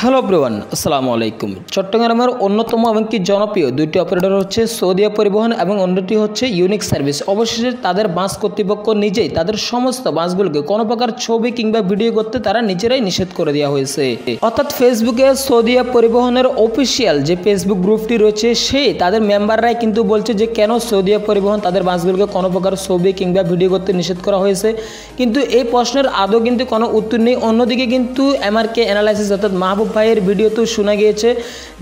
Hello everyone, আসসালামু আলাইকুম। চট্টগ্রামের অন্যতম এবং কি জনপ্রিয় দুইটি অপারেটর হচ্ছে সৌদিয়া পরিবহন এবং অন্যটি হচ্ছে ইউনিক সার্ভিস। অবশেষে তাদের বাস কর্তৃপক্ষ নিজেই তাদের সমস্ত বাসগুলোকে কোনো প্রকার ছবি কিংবা ভিডিও করতে তারা নিজেরাই নিষেধ করে দেওয়া হয়েছে। অর্থাৎ ফেসবুকে সৌদিয়া পরিবহনের অফিসিয়াল যে ফেসবুক গ্রুপটি রয়েছে সেই তাদের মেম্বাররাই কিন্তু বলছে যে কেন সৌদিয়া পরিবহন তাদের বাসগুলোকে কোনো প্রকার ছবি কিংবা ভিডিও করতে নিষেধ করা হয়েছে, কিন্তু এই প্রশ্নের আদৌ কিন্তু কোনো উত্তর নেই। অন্যদিকে কিন্তু এমআরকে অ্যানালাইসিস অর্থাৎ মাহবুব ভাইয়ের ভিডিওতেও শোনা গিয়েছে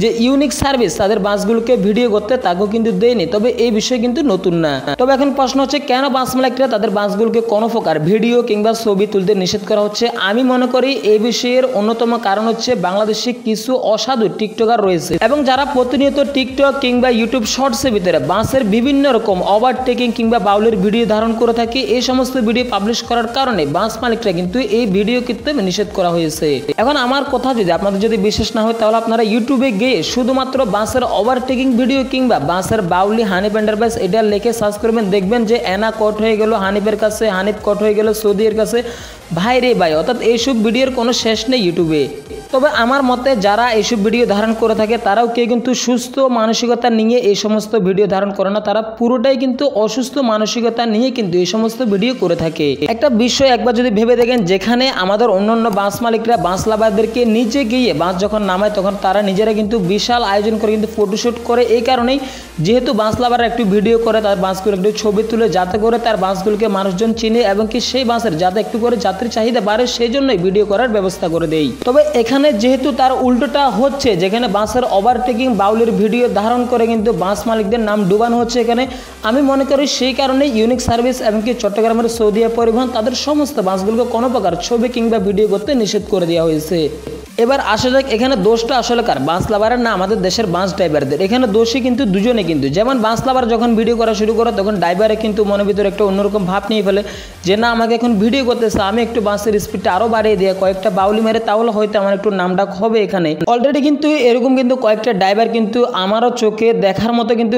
যে ইউনিক সার্ভিস তাদের বাসগুলোকে ভিডিও করতে তাকেও কিন্তু দেয়নি, তবে এই বিষয় কিন্তু নতুন না। তবে এখন প্রশ্ন হচ্ছে কেন বাস মালিকরা তাদের বাসগুলোকে কোনো প্রকার ভিডিও কিংবা ছবি তুলতে নিষেধ করা হচ্ছে। আমি মনে করি এই বিষয়ের অন্যতম কারণ হচ্ছে বাংলাদেশে কিছু অসাধু টিকটকার রয়েছে এবং যারা প্রতিনিয়ত টিকটক কিংবা ইউটিউব শর্টসের ভিতরে বাসের বিভিন্ন রকম ওভারটেকিং কিংবা বাউলের ভিডিও ধারণ করে থাকে। এই সমস্ত ভিডিও পাবলিশ করার কারণে বাস মালিকরা কিন্তু এই ভিডিও করতে নিষেধ করা হয়েছে। এখন আমার কথা যদি আপনাদের যদি বিশ্বাস না হয় তাহলে আপনারা ইউটিউবে গিয়ে শুধুমাত্র বাসের ওভারটেকিং ভিডিও কিংবা বাসের বাউলি হানিফ এন্টারপ্রাইজ এটা লিখে সার্চ করবেন, দেখবেন যে এনা কট হয়ে গেল হানিফের কাছে, হানিফ কট হয়ে গেল সৌদির কাছে। ভাই রে ভাই, অর্থাৎ এইসব ভিডিওর কোনো শেষ নেই ইউটিউবে। তবে আমার মতে যারা এইসব ভিডিও ধারণ করে থাকে তারাও কেউ কিন্তু সুস্থ মানসিকতা নিয়ে এই সমস্ত ভিডিও ধারণ করে না, তারা পুরোটাই কিন্তু অসুস্থ মানসিকতা নিয়ে কিন্তু এই সমস্ত ভিডিও করে থাকে। একটা বিষয় একবার যদি ভেবে দেখেন, যেখানে আমাদের অন্যান্য বাস মালিকরা বাস লাভারদেরকে নিচে গিয়ে বাস যখন নামায় তখন তারা নিজেরা কিন্তু বিশাল আয়োজন করে কিন্তু ফটোশ্যুট করে। এই কারণেই যেহেতু বাস লাভাররা একটু ভিডিও করে তার বাসগুলো একটু ছবি তুলে যাতে করে তার বাসগুলোকে মানুষজন চিনে এবং কি সেই বাসের যাতে একটু করে যাত্রী চাহিদা বাড়ে সেই জন্যই ভিডিও করার ব্যবস্থা করে দেয়। তবে এখানে যেহেতু তার উল্টোটা হচ্ছে, যেখানে বাসের ওভারটেকিং বাউলের ভিডিও ধারণ করে কিন্তু বাস মালিকদের নাম ডুবানো হচ্ছে এখানে, আমি মনে করি সেই কারণে ইউনিক সার্ভিস এমনকি চট্টগ্রামের সৌদিয়া পরিবহন তাদের সমস্ত বাসগুলোকে কোনো প্রকার ছবি কিংবা ভিডিও করতে নিষেধ করে দেওয়া হয়েছে। এবার আসা যাক এখানে দোষটা আসলে কার, বাস লাভারের না আমাদের দেশের বাস ড্রাইভারদের। এখানে দোষী কিন্তু দুজনে, কিন্তু যেমন বাস লাভার যখন ভিডিও করা শুরু করে তখন ড্রাইভারে কিন্তু মনের ভিতরে একটা অন্যরকম ভাব নিয়ে ফেলে যে না আমাকে এখন ভিডিও করতেছে, আমি একটু বাসের স্পিডটা আরও বাড়িয়ে দিয়ে কয়েকটা বাউলি মেরে তাহলে হয়তো আমার একটু নামডাক হবে এখানে। অলরেডি কিন্তু এরকম কিন্তু কয়েকটা ড্রাইভার কিন্তু আমারও চোখে দেখার মতো কিন্তু